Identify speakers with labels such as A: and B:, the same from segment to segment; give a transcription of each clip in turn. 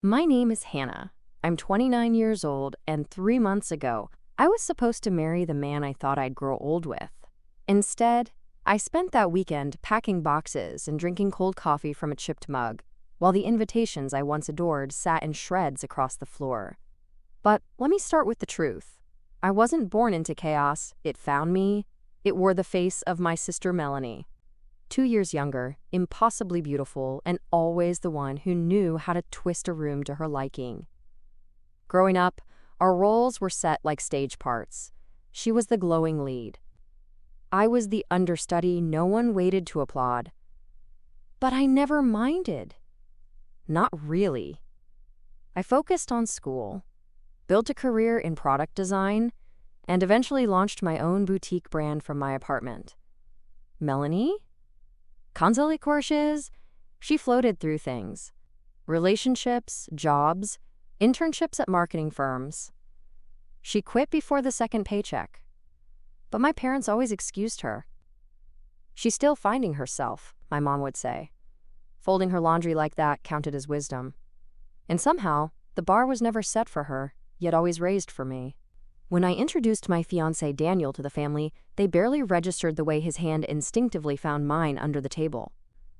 A: My name is Hannah. I'm 29 years old, and 3 months ago, I was supposed to marry the man I thought I'd grow old with. Instead, I spent that weekend packing boxes and drinking cold coffee from a chipped mug, while the invitations I once adored sat in shreds across the floor. But let me start with the truth. I wasn't born into chaos. It found me. It wore the face of my sister Melanie. 2 years younger, impossibly beautiful, and always the one who knew how to twist a room to her liking. Growing up, our roles were set like stage parts. She was the glowing lead. I was the understudy no one waited to applaud. But I never minded. Not really. I focused on school, built a career in product design, and eventually launched my own boutique brand from my apartment. Melanie? Kanzali courses? She floated through things. Relationships, jobs, internships at marketing firms. She quit before the second paycheck. But my parents always excused her. She's still finding herself, my mom would say. Folding her laundry like that counted as wisdom. And somehow, the bar was never set for her, yet always raised for me. When I introduced my fiancé Daniel to the family, they barely registered the way his hand instinctively found mine under the table.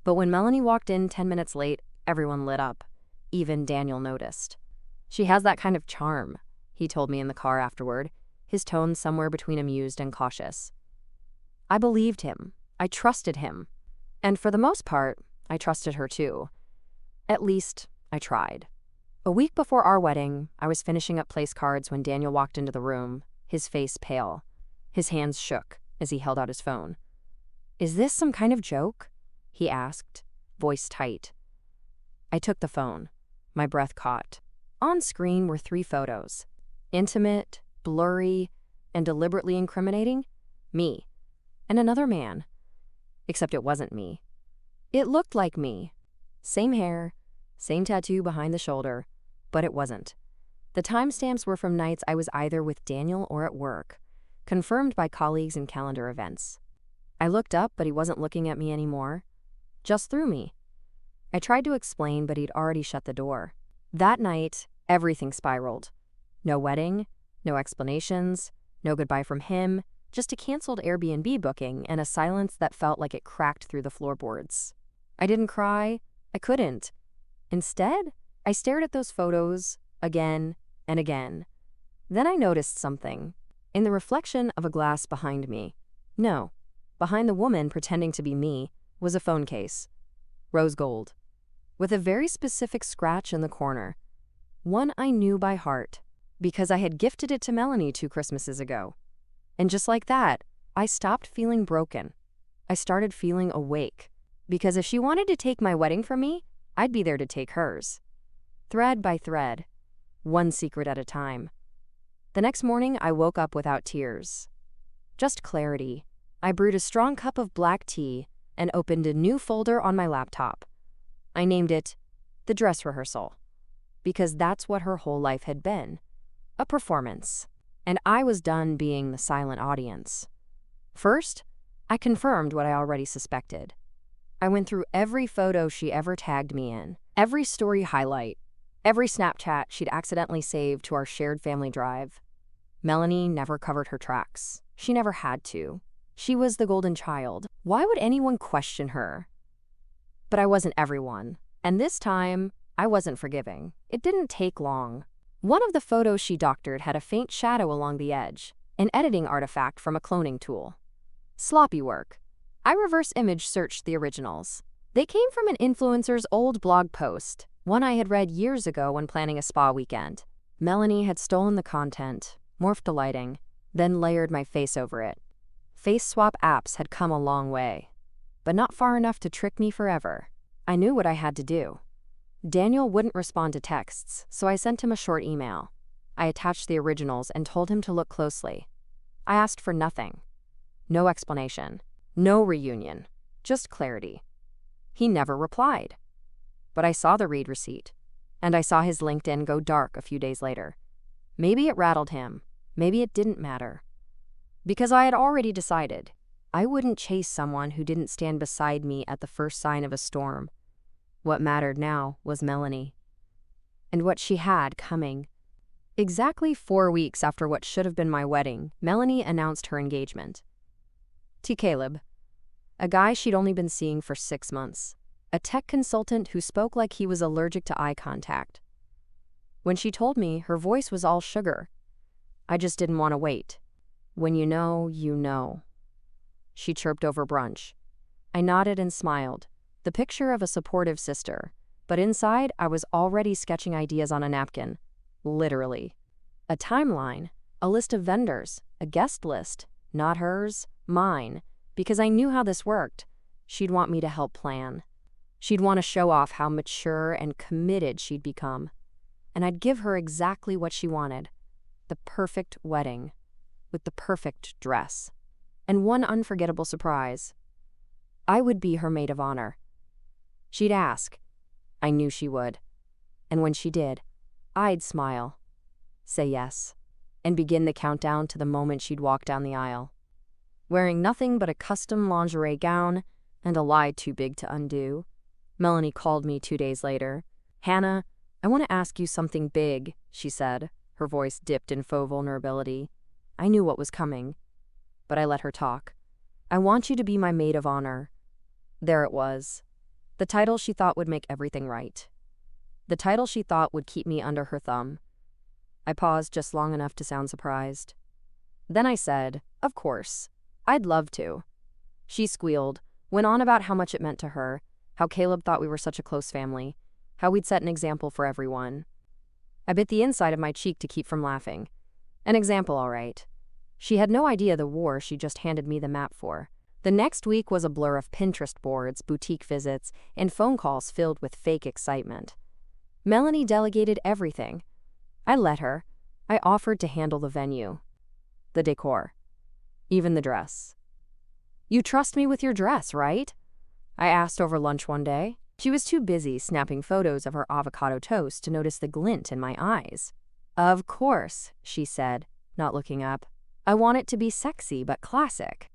A: But when Melanie walked in 10 minutes late, everyone lit up. Even Daniel noticed. She has that kind of charm, he told me in the car afterward, his tone somewhere between amused and cautious. I believed him. I trusted him. And for the most part, I trusted her too. At least, I tried. A week before our wedding, I was finishing up place cards when Daniel walked into the room, his face pale. His hands shook as he held out his phone. "Is this some kind of joke?" he asked, voice tight. I took the phone. My breath caught. On screen were 3 photos. Intimate, blurry, and deliberately incriminating. Me. And another man. Except it wasn't me. It looked like me. Same hair, same tattoo behind the shoulder, but it wasn't. The timestamps were from nights I was either with Daniel or at work, confirmed by colleagues and calendar events. I looked up, but he wasn't looking at me anymore. Just through me. I tried to explain, but he'd already shut the door. That night, everything spiraled. No wedding, no explanations, no goodbye from him, just a canceled Airbnb booking and a silence that felt like it cracked through the floorboards. I didn't cry. I couldn't. Instead, I stared at those photos again and again. Then I noticed something. In the reflection of a glass behind me. No, behind the woman pretending to be me was a phone case. Rose gold. With a very specific scratch in the corner. One I knew by heart, because I had gifted it to Melanie 2 Christmases ago. And just like that, I stopped feeling broken. I started feeling awake. Because if she wanted to take my wedding from me, I'd be there to take hers. Thread by thread, one secret at a time. The next morning, I woke up without tears. Just clarity. I brewed a strong cup of black tea and opened a new folder on my laptop. I named it The Dress Rehearsal, because that's what her whole life had been. A performance. And I was done being the silent audience. First, I confirmed what I already suspected. I went through every photo she ever tagged me in, every story highlight, every Snapchat she'd accidentally saved to our shared family drive. Melanie never covered her tracks. She never had to. She was the golden child. Why would anyone question her? But I wasn't everyone. And this time, I wasn't forgiving. It didn't take long. One of the photos she doctored had a faint shadow along the edge, an editing artifact from a cloning tool. Sloppy work. I reverse image searched the originals. They came from an influencer's old blog post, one I had read years ago when planning a spa weekend. Melanie had stolen the content, morphed the lighting, then layered my face over it. Face swap apps had come a long way, but not far enough to trick me forever. I knew what I had to do. Daniel wouldn't respond to texts, so I sent him a short email. I attached the originals and told him to look closely. I asked for nothing. No explanation. No reunion. Just clarity. He never replied. But I saw the read receipt, and I saw his LinkedIn go dark a few days later. Maybe it rattled him. Maybe it didn't matter. Because I had already decided. I wouldn't chase someone who didn't stand beside me at the first sign of a storm. What mattered now was Melanie. and what she had coming. Exactly 4 weeks after what should have been my wedding, Melanie announced her engagement. To Caleb, a guy she'd only been seeing for 6 months, a tech consultant who spoke like he was allergic to eye contact. When she told me, her voice was all sugar. I just didn't want to wait. When you know, you know. She chirped over brunch. I nodded and smiled, the picture of a supportive sister, but inside I was already sketching ideas on a napkin. Literally. A timeline, a list of vendors, a guest list, not hers, mine, because I knew how this worked. She'd want me to help plan. She'd want to show off how mature and committed she'd become. And I'd give her exactly what she wanted, the perfect wedding, with the perfect dress. And one unforgettable surprise. I would be her maid of honor. She'd ask. I knew she would. And when she did, I'd smile, say yes, and begin the countdown to the moment she'd walk down the aisle. Wearing nothing but a custom lingerie gown and a lie too big to undo, Melanie called me 2 days later. Hannah, I want to ask you something big, she said, her voice dipped in faux vulnerability. I knew what was coming, but I let her talk. I want you to be my maid of honor. There it was. The title she thought would make everything right. The title she thought would keep me under her thumb. I paused just long enough to sound surprised. Then I said, of course, I'd love to. She squealed, went on about how much it meant to her, how Caleb thought we were such a close family, how we'd set an example for everyone. I bit the inside of my cheek to keep from laughing. An example, all right. She had no idea the war she just handed me the map for. The next week was a blur of Pinterest boards, boutique visits, and phone calls filled with fake excitement. Melanie delegated everything. I let her. I offered to handle the venue, the decor, even the dress. You trust me with your dress, right? I asked over lunch one day. She was too busy snapping photos of her avocado toast to notice the glint in my eyes. Of course, she said, not looking up. I want it to be sexy but classic.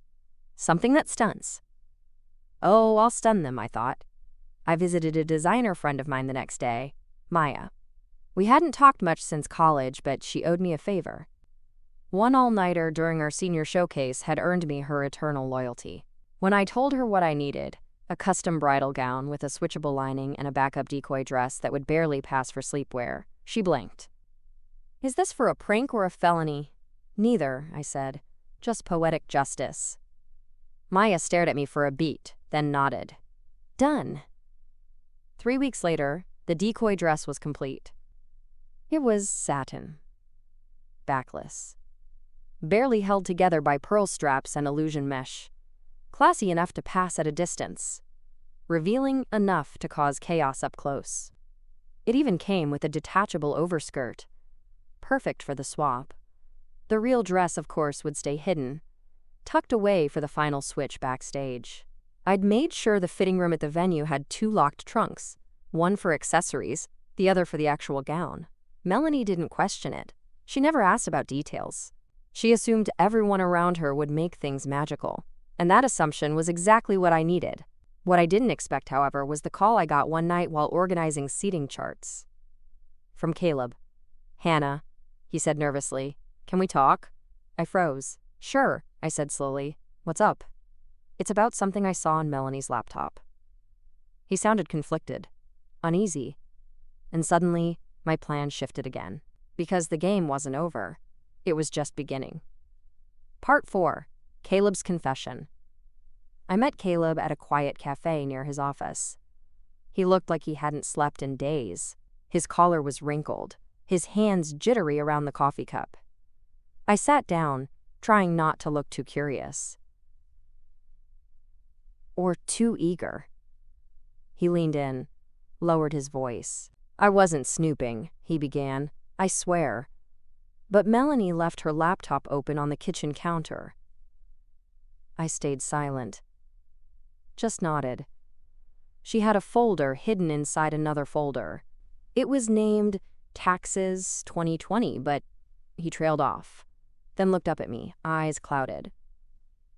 A: Something that stunts. Oh, I'll stun them, I thought. I visited a designer friend of mine the next day, Maya. We hadn't talked much since college, but she owed me a favor. One all-nighter during our senior showcase had earned me her eternal loyalty. When I told her what I needed, a custom bridal gown with a switchable lining and a backup decoy dress that would barely pass for sleepwear, she blinked. Is this for a prank or a felony? Neither, I said. Just poetic justice. Maya stared at me for a beat, then nodded. Done. 3 weeks later, the decoy dress was complete. It was satin. Backless. Barely held together by pearl straps and illusion mesh. Classy enough to pass at a distance. Revealing enough to cause chaos up close. It even came with a detachable overskirt. Perfect for the swap. The real dress, of course, would stay hidden, tucked away for the final switch backstage. I'd made sure the fitting room at the venue had 2 locked trunks, one for accessories, the other for the actual gown. Melanie didn't question it. She never asked about details. She assumed everyone around her would make things magical, and that assumption was exactly what I needed. What I didn't expect, however, was the call I got one night while organizing seating charts. From Caleb. Hannah, he said nervously. Can we talk? I froze. Sure, I said slowly. What's up? It's about something I saw on Melanie's laptop. He sounded conflicted, uneasy, and suddenly my plan shifted again. Because the game wasn't over. It was just beginning. Part 4. Caleb's Confession. I met Caleb at a quiet cafe near his office. He looked like he hadn't slept in days. His collar was wrinkled, his hands jittery around the coffee cup. I sat down, trying not to look too curious. Or too eager. He leaned in, lowered his voice. I wasn't snooping, he began. I swear. But Melanie left her laptop open on the kitchen counter. I stayed silent. Just nodded. She had a folder hidden inside another folder. It was named Taxes 2020, but he trailed off, then looked up at me, eyes clouded.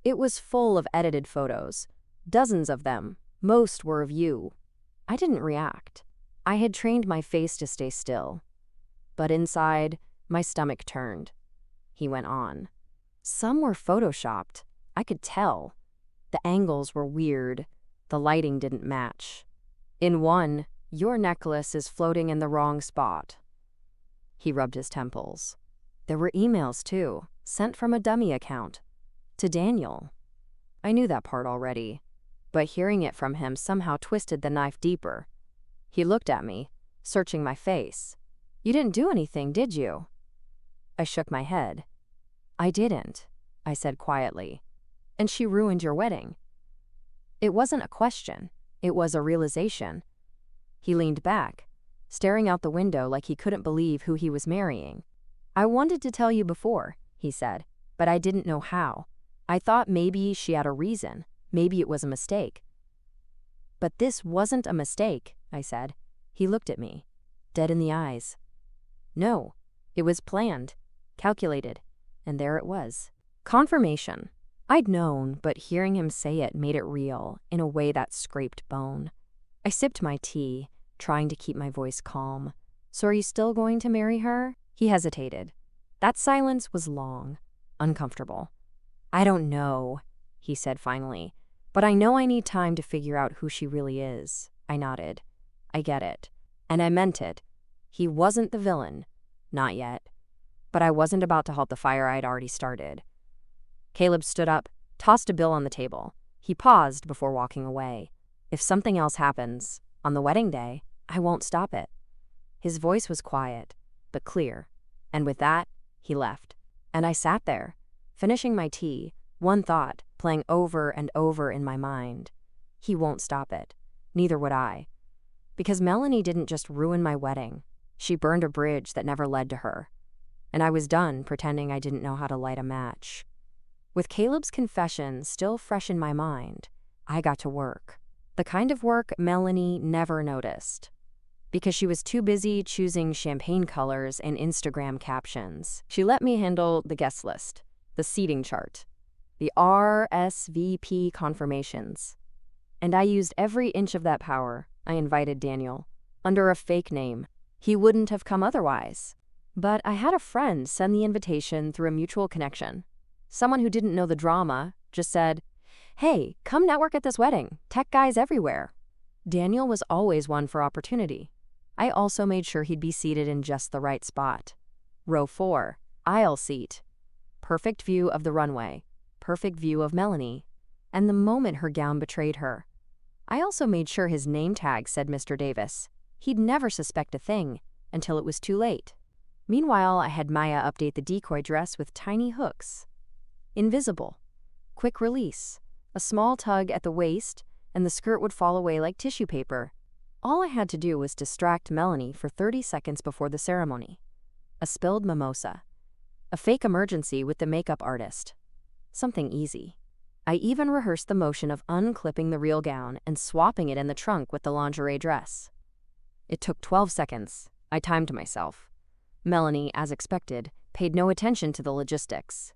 A: It was full of edited photos, dozens of them. Most were of you. I didn't react. I had trained my face to stay still. But inside, my stomach turned. He went on. Some were photoshopped. I could tell. The angles were weird. The lighting didn't match. In one, your necklace is floating in the wrong spot. He rubbed his temples. There were emails, too, sent from a dummy account. To Daniel. I knew that part already, but hearing it from him somehow twisted the knife deeper. He looked at me, searching my face. You didn't do anything, did you? I shook my head. I didn't, I said quietly. And she ruined your wedding. It wasn't a question. It was a realization. He leaned back, staring out the window like he couldn't believe who he was marrying. I wanted to tell you before, he said, but I didn't know how. I thought maybe she had a reason. Maybe it was a mistake. But this wasn't a mistake, I said. He looked at me, dead in the eyes. No, it was planned, calculated, and there it was. Confirmation. I'd known, but hearing him say it made it real in a way that scraped bone. I sipped my tea, trying to keep my voice calm. So are you still going to marry her? He hesitated. That silence was long, uncomfortable. I don't know, he said finally, but I know I need time to figure out who she really is. I nodded. I get it. And I meant it. He wasn't the villain. Not yet. But I wasn't about to halt the fire I'd already started. Caleb stood up, tossed a bill on the table. He paused before walking away. If something else happens, on the wedding day, I won't stop it. His voice was quiet, but clear. And with that, he left. And I sat there, finishing my tea, one thought playing over and over in my mind. He won't stop it. Neither would I. Because Melanie didn't just ruin my wedding. She burned a bridge that never led to her. And I was done pretending I didn't know how to light a match. With Caleb's confession still fresh in my mind, I got to work. The kind of work Melanie never noticed. Because she was too busy choosing champagne colors and Instagram captions. She let me handle the guest list, the seating chart, the RSVP confirmations. And I used every inch of that power. I invited Daniel, under a fake name. He wouldn't have come otherwise. But I had a friend send the invitation through a mutual connection. Someone who didn't know the drama just said, "Hey, come network at this wedding. Tech guys everywhere." Daniel was always one for opportunity. I also made sure he'd be seated in just the right spot. Row 4, aisle seat. Perfect view of the runway. Perfect view of Melanie. And the moment her gown betrayed her. I also made sure his name tag said Mr. Davis. He'd never suspect a thing until it was too late. Meanwhile, I had Maya update the decoy dress with tiny hooks. Invisible. Quick release. A small tug at the waist, and the skirt would fall away like tissue paper. All I had to do was distract Melanie for 30 seconds before the ceremony. A spilled mimosa. A fake emergency with the makeup artist. Something easy. I even rehearsed the motion of unclipping the real gown and swapping it in the trunk with the lingerie dress. It took 12 seconds. I timed myself. Melanie, as expected, paid no attention to the logistics.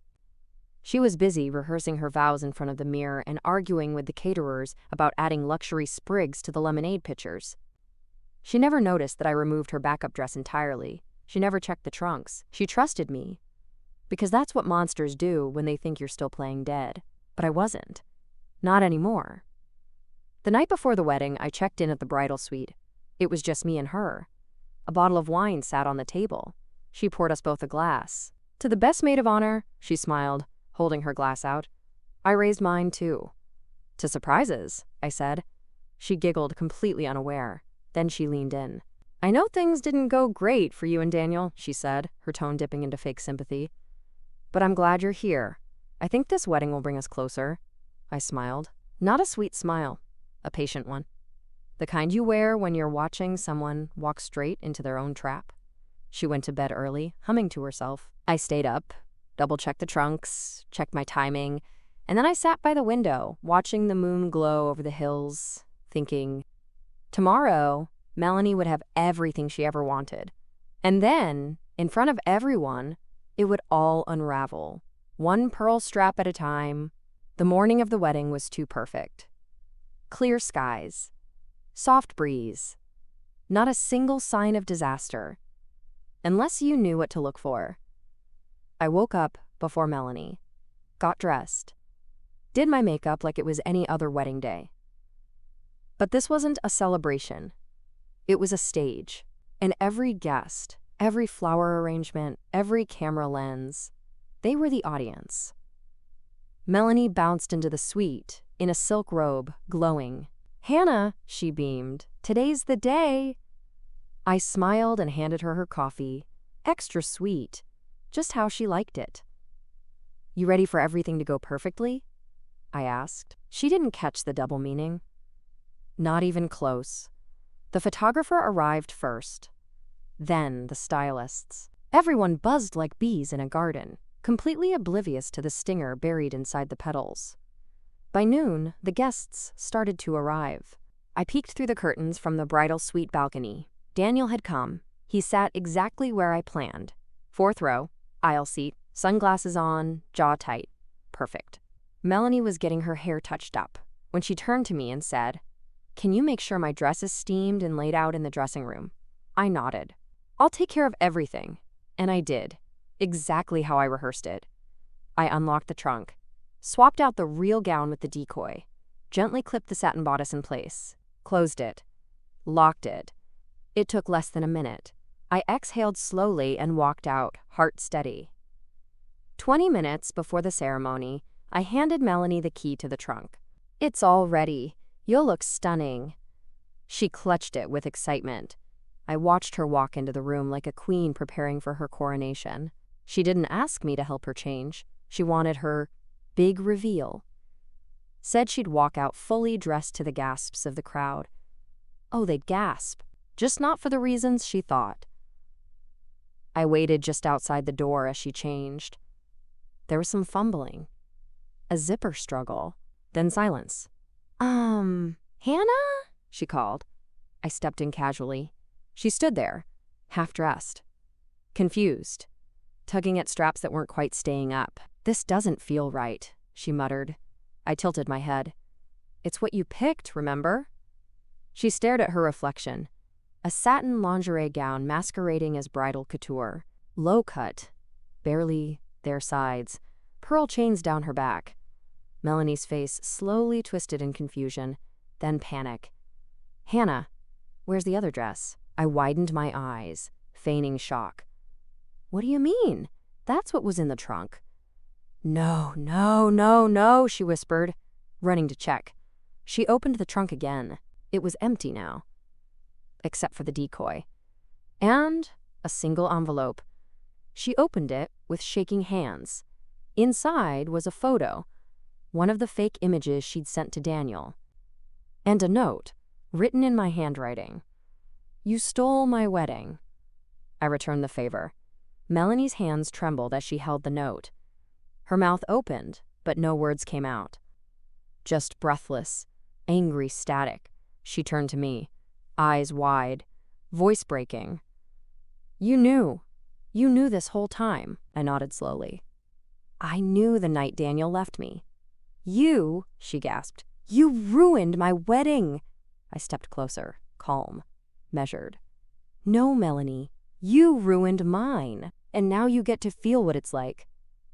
A: She was busy rehearsing her vows in front of the mirror and arguing with the caterers about adding luxury sprigs to the lemonade pitchers. She never noticed that I removed her backup dress entirely. She never checked the trunks. She trusted me. Because that's what monsters do when they think you're still playing dead. But I wasn't. Not anymore. The night before the wedding, I checked in at the bridal suite. It was just me and her. A bottle of wine sat on the table. She poured us both a glass. "To the best maid of honor," she smiled, holding her glass out. I raised mine, too. "To surprises," I said. She giggled, completely unaware. Then she leaned in. "I know things didn't go great for you and Daniel," she said, her tone dipping into fake sympathy. "But I'm glad you're here. I think this wedding will bring us closer." I smiled. Not a sweet smile, a patient one. The kind you wear when you're watching someone walk straight into their own trap. She went to bed early, humming to herself. I stayed up, double-checked the trunks, checked my timing, and then I sat by the window, watching the moon glow over the hills, thinking, tomorrow, Melanie would have everything she ever wanted. And then, in front of everyone, it would all unravel, one pearl strap at a time. The morning of the wedding was too perfect. Clear skies. Soft breeze. Not a single sign of disaster. Unless you knew what to look for. I woke up before Melanie, got dressed, did my makeup like it was any other wedding day. But this wasn't a celebration. It was a stage. And every guest, every flower arrangement, every camera lens, they were the audience. Melanie bounced into the suite in a silk robe, glowing. "Hannah," she beamed, "today's the day." I smiled and handed her coffee, extra sweet, just how she liked it. "You ready for everything to go perfectly?" I asked. She didn't catch the double meaning. Not even close. The photographer arrived first. Then the stylists. Everyone buzzed like bees in a garden, completely oblivious to the stinger buried inside the petals. By noon, the guests started to arrive. I peeked through the curtains from the bridal suite balcony. Daniel had come. He sat exactly where I planned. 4th row, aisle seat, sunglasses on, jaw tight. Perfect. Melanie was getting her hair touched up when she turned to me and said, "Can you make sure my dress is steamed and laid out in the dressing room?" I nodded. "I'll take care of everything." And I did, exactly how I rehearsed it. I unlocked the trunk, swapped out the real gown with the decoy, gently clipped the satin bodice in place, closed it, locked it. It took less than a minute. I exhaled slowly and walked out, heart steady. 20 minutes before the ceremony, I handed Melanie the key to the trunk. "It's all ready. You'll look stunning." She clutched it with excitement. I watched her walk into the room like a queen preparing for her coronation. She didn't ask me to help her change. She wanted her big reveal. Said she'd walk out fully dressed to the gasps of the crowd. Oh, they'd gasp. Just not for the reasons she thought. I waited just outside the door as she changed. There was some fumbling. A zipper struggle. Then silence. Hannah?" she called. I stepped in casually. She stood there, half-dressed, confused, tugging at straps that weren't quite staying up. "This doesn't feel right," she muttered. I tilted my head. "It's what you picked, remember?" She stared at her reflection. A satin lingerie gown masquerading as bridal couture. Low cut, barely their sides, pearl chains down her back. Melanie's face slowly twisted in confusion, then panic. "Hannah, where's the other dress?" I widened my eyes, feigning shock. "What do you mean? That's what was in the trunk." No, she whispered, running to check. She opened the trunk again. It was empty now, except for the decoy. And a single envelope. She opened it with shaking hands. Inside was a photo, one of the fake images she'd sent to Daniel. And a note, written in my handwriting. "You stole my wedding." I returned the favor. Melanie's hands trembled as she held the note. Her mouth opened, but no words came out. Just breathless, angry static. She turned to me, eyes wide, voice breaking. You knew this whole time," I nodded slowly. "I knew the night Daniel left me." "You," she gasped, "you ruined my wedding." I stepped closer, calm, measured. "No, Melanie, you ruined mine, and now you get to feel what it's like."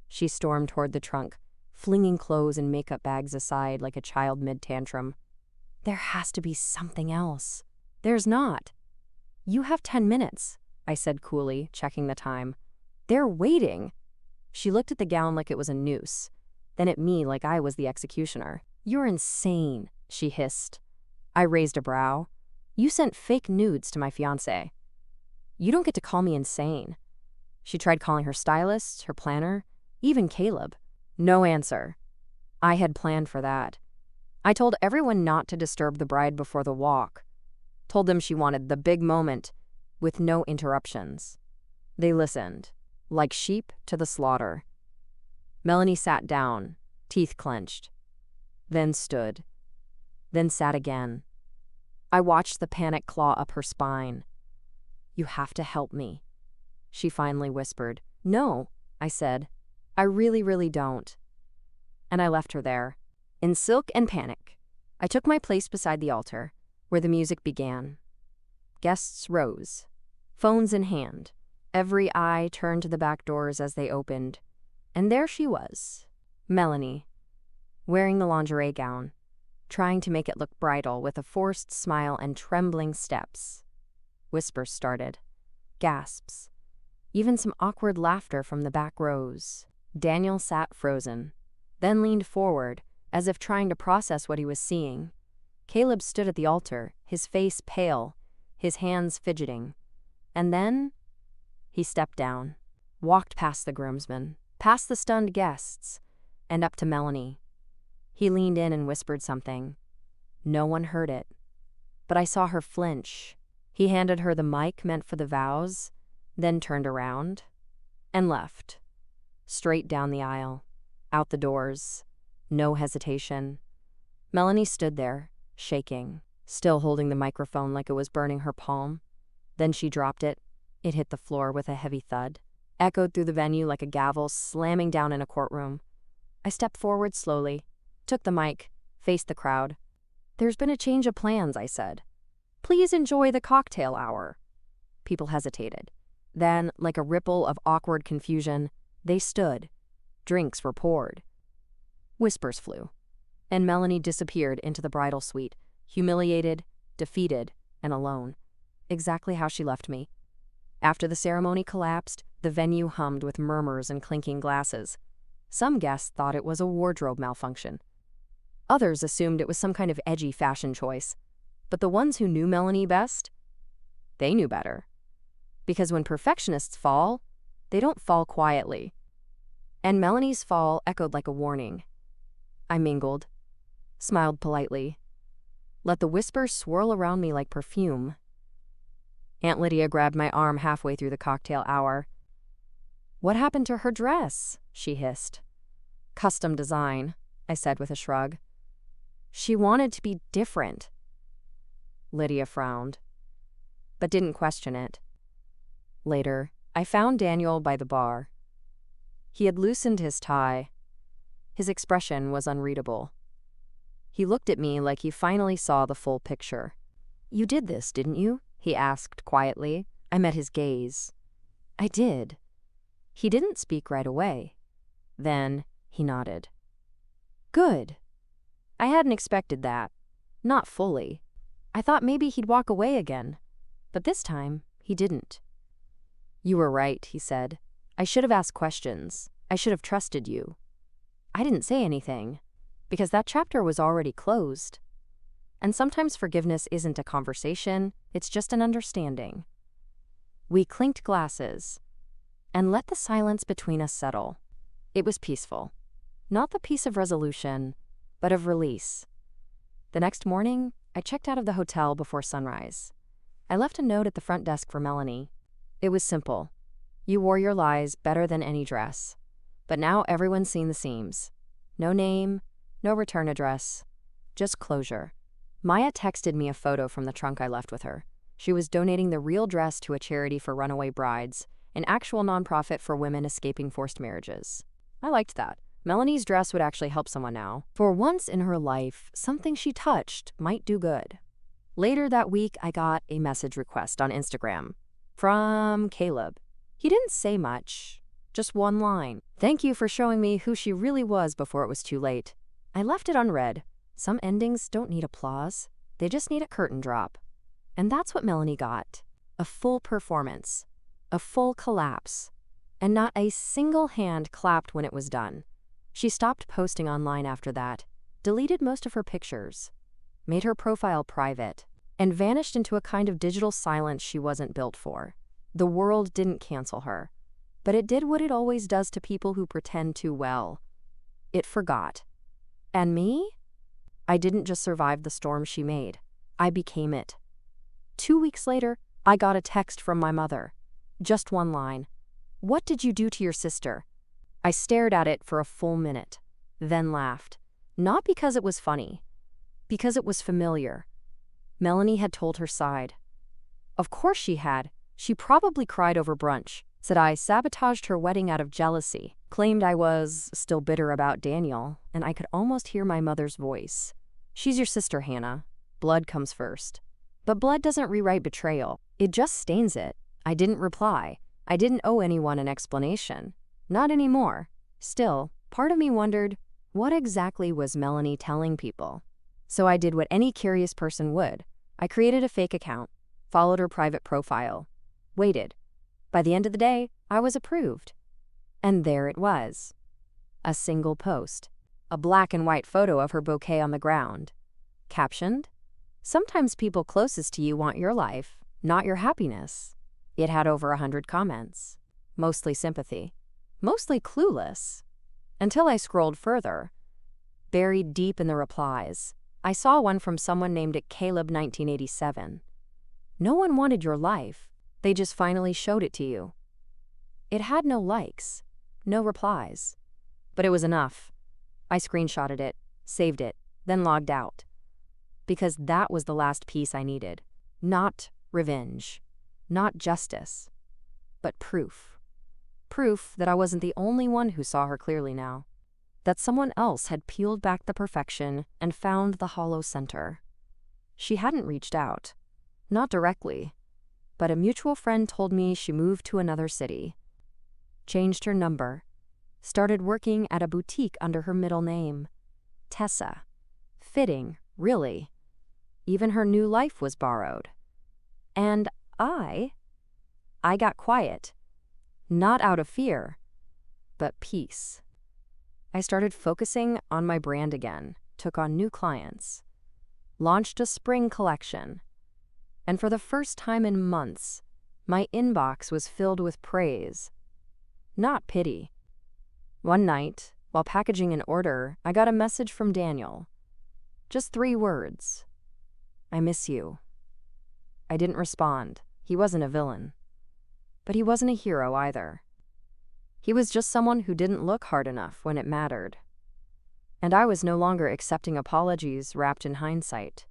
A: She stormed toward the trunk, flinging clothes and makeup bags aside like a child mid-tantrum. "There has to be something else." "There's not." "You have 10 minutes, I said coolly, checking the time. "They're waiting." She looked at the gown like it was a noose, then at me like I was the executioner. "You're insane," she hissed. I raised a brow. "You sent fake nudes to my fiancé. You don't get to call me insane." She tried calling her stylist, her planner, even Caleb. No answer. I had planned for that. I told everyone not to disturb the bride before the walk. Told them she wanted the big moment, with no interruptions. They listened, like sheep to the slaughter. Melanie sat down, teeth clenched, then stood, then sat again. I watched the panic claw up her spine. "You have to help me," she finally whispered. "No," I said. "I really don't." And I left her there, in silk and panic. I took my place beside the altar, where the music began. Guests rose, phones in hand. Every eye turned to the back doors as they opened. And there she was, Melanie, wearing the lingerie gown, trying to make it look bridal with a forced smile and trembling steps. Whispers started, gasps, even some awkward laughter from the back rows. Daniel sat frozen, then leaned forward, as if trying to process what he was seeing. Caleb stood at the altar, his face pale, his hands fidgeting. And then he stepped down, walked past the groomsmen, past the stunned guests, and up to Melanie. He leaned in and whispered something. No one heard it, but I saw her flinch. He handed her the mic meant for the vows, then turned around and left, straight down the aisle, out the doors, no hesitation. Melanie stood there, shaking, still holding the microphone like it was burning her palm. Then she dropped it. It hit the floor with a heavy thud, echoed through the venue like a gavel slamming down in a courtroom. I stepped forward slowly, took the mic, faced the crowd. There's been a change of plans, I said. Please enjoy the cocktail hour. People hesitated. Then, like a ripple of awkward confusion, they stood. Drinks were poured. Whispers flew, and Melanie disappeared into the bridal suite, humiliated, defeated, and alone, exactly how she left me. After the ceremony collapsed, the venue hummed with murmurs and clinking glasses. Some guests thought it was a wardrobe malfunction. Others assumed it was some kind of edgy fashion choice. But the ones who knew Melanie best, they knew better. Because when perfectionists fall, they don't fall quietly. And Melanie's fall echoed like a warning. I mingled, smiled politely, let the whispers swirl around me like perfume. Aunt Lydia grabbed my arm halfway through the cocktail hour. What happened to her dress? She hissed. Custom design, I said with a shrug. She wanted to be different. Lydia frowned, but didn't question it. Later, I found Daniel by the bar. He had loosened his tie. His expression was unreadable. He looked at me like he finally saw the full picture. You did this, didn't you? He asked quietly. I met his gaze. I did. He didn't speak right away. Then he nodded. Good. I hadn't expected that. Not fully. I thought maybe he'd walk away again. But this time, he didn't. You were right, he said. I should have asked questions. I should have trusted you. I didn't say anything, because that chapter was already closed. And sometimes forgiveness isn't a conversation, it's just an understanding. We clinked glasses and let the silence between us settle. It was peaceful. Not the peace of resolution, but of release. The next morning, I checked out of the hotel before sunrise. I left a note at the front desk for Melanie. It was simple. You wore your lies better than any dress. But now everyone's seen the seams. No name, no return address, just closure. Maya texted me a photo from the trunk I left with her. She was donating the real dress to a charity for runaway brides, an actual nonprofit for women escaping forced marriages. I liked that. Melanie's dress would actually help someone now. For once in her life, something she touched might do good. Later that week, I got a message request on Instagram from Caleb. He didn't say much, just one line. Thank you for showing me who she really was before it was too late. I left it unread. Some endings don't need applause. They just need a curtain drop. And that's what Melanie got. A full performance. A full collapse. And not a single hand clapped when it was done. She stopped posting online after that, deleted most of her pictures, made her profile private, and vanished into a kind of digital silence she wasn't built for. The world didn't cancel her, but it did what it always does to people who pretend too well. It forgot. And me? I didn't just survive the storm she made. I became it. 2 weeks later, I got a text from my mother. Just one line. What did you do to your sister? I stared at it for a full minute, then laughed. Not because it was funny, because it was familiar. Melanie had told her side. Of course she had. She probably cried over brunch, said I sabotaged her wedding out of jealousy, claimed I was still bitter about Daniel, and I could almost hear my mother's voice. She's your sister, Hannah. Blood comes first. But blood doesn't rewrite betrayal. It just stains it. I didn't reply. I didn't owe anyone an explanation. Not anymore. Still, part of me wondered, what exactly was Melanie telling people? So I did what any curious person would. I created a fake account, followed her private profile, waited. By the end of the day, I was approved. And there it was. A single post. A black and white photo of her bouquet on the ground. Captioned, "Sometimes people closest to you want your life, not your happiness." It had over 100 comments. Mostly sympathy. Mostly clueless. Until I scrolled further. Buried deep in the replies, I saw one from someone named Caleb 1987. No one wanted your life. They just finally showed it to you. It had no likes, no replies. But it was enough. I screenshotted it, saved it, then logged out. Because that was the last piece I needed. Not revenge. Not justice. But proof. Proof that I wasn't the only one who saw her clearly now. That someone else had peeled back the perfection and found the hollow center. She hadn't reached out. Not directly. But a mutual friend told me she moved to another city. Changed her number. Started working at a boutique under her middle name. Tessa. Fitting, really. Even her new life was borrowed. And I got quiet. Not out of fear, but peace. I started focusing on my brand again, took on new clients, launched a spring collection, and for the first time in months, my inbox was filled with praise, not pity. One night, while packaging an order, I got a message from Daniel. Just 3 words. "I miss you." I didn't respond. He wasn't a villain. But he wasn't a hero either. He was just someone who didn't look hard enough when it mattered. And I was no longer accepting apologies wrapped in hindsight.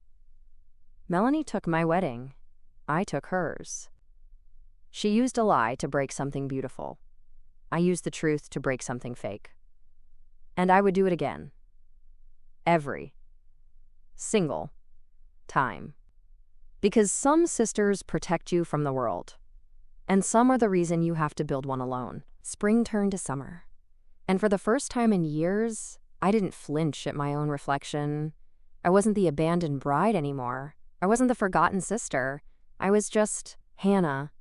A: Melanie took my wedding. I took hers. She used a lie to break something beautiful. I used the truth to break something fake. And I would do it again. Every single time. Because some sisters protect you from the world. And some are the reason you have to build one alone. Spring turned to summer. And for the first time in years, I didn't flinch at my own reflection. I wasn't the abandoned bride anymore. I wasn't the forgotten sister. I was just Hannah.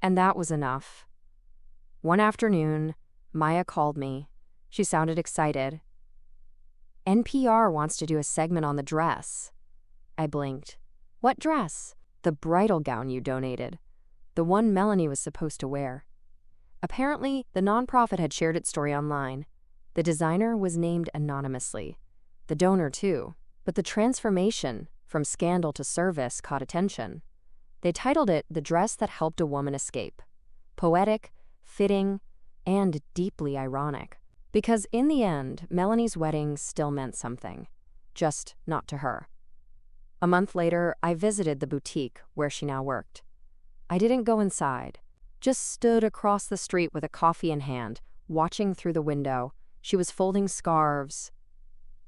A: And that was enough. One afternoon, Maya called me. She sounded excited. "NPR wants to do a segment on the dress." I blinked. "What dress?" "The bridal gown you donated. The one Melanie was supposed to wear." Apparently, the nonprofit had shared its story online. The designer was named anonymously. The donor, too. But the transformation from scandal to service caught attention. They titled it "The Dress That Helped a Woman Escape." Poetic, fitting, and deeply ironic. Because in the end, Melanie's wedding still meant something. Just not to her. A month later, I visited the boutique where she now worked. I didn't go inside. Just stood across the street with a coffee in hand, watching through the window. She was folding scarves,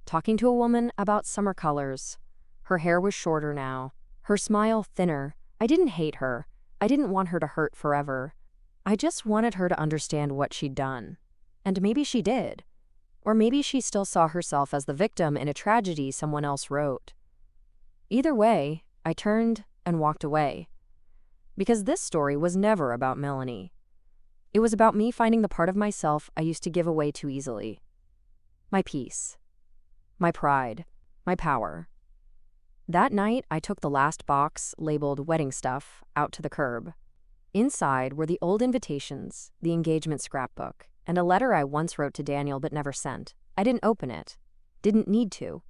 A: talking to a woman about summer colors. Her hair was shorter now, her smile thinner. I didn't hate her. I didn't want her to hurt forever. I just wanted her to understand what she'd done. And maybe she did. Or maybe she still saw herself as the victim in a tragedy someone else wrote. Either way, I turned and walked away. Because this story was never about Melanie. It was about me finding the part of myself I used to give away too easily. My peace. My pride. My power. That night, I took the last box, labeled wedding stuff, out to the curb. Inside were the old invitations, the engagement scrapbook, and a letter I once wrote to Daniel but never sent. I didn't open it. Didn't need to.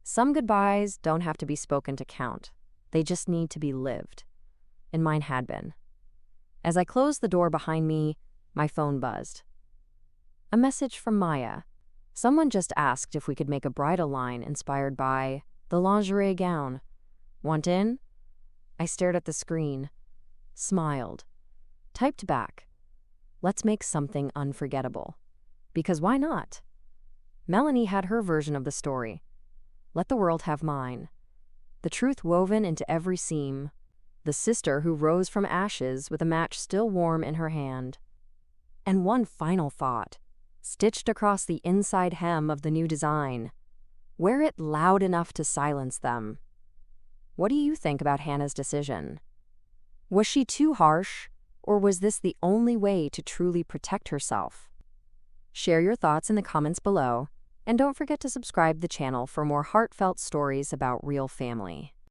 A: Some goodbyes don't have to be spoken to count. They just need to be lived. And mine had been. As I closed the door behind me, my phone buzzed. A message from Maya. Someone just asked if we could make a bridal line inspired by the lingerie gown. Want in? I stared at the screen, smiled, typed back. Let's make something unforgettable. Because why not? Melanie had her version of the story. Let the world have mine. the truth woven into every seam. The sister who rose from ashes with a match still warm in her hand. And one final thought, stitched across the inside hem of the new design. Wear it loud enough to silence them. What do you think about Hannah's decision? Was she too harsh, or was this the only way to truly protect herself? Share your thoughts in the comments below, and don't forget to subscribe to the channel for more heartfelt stories about real family.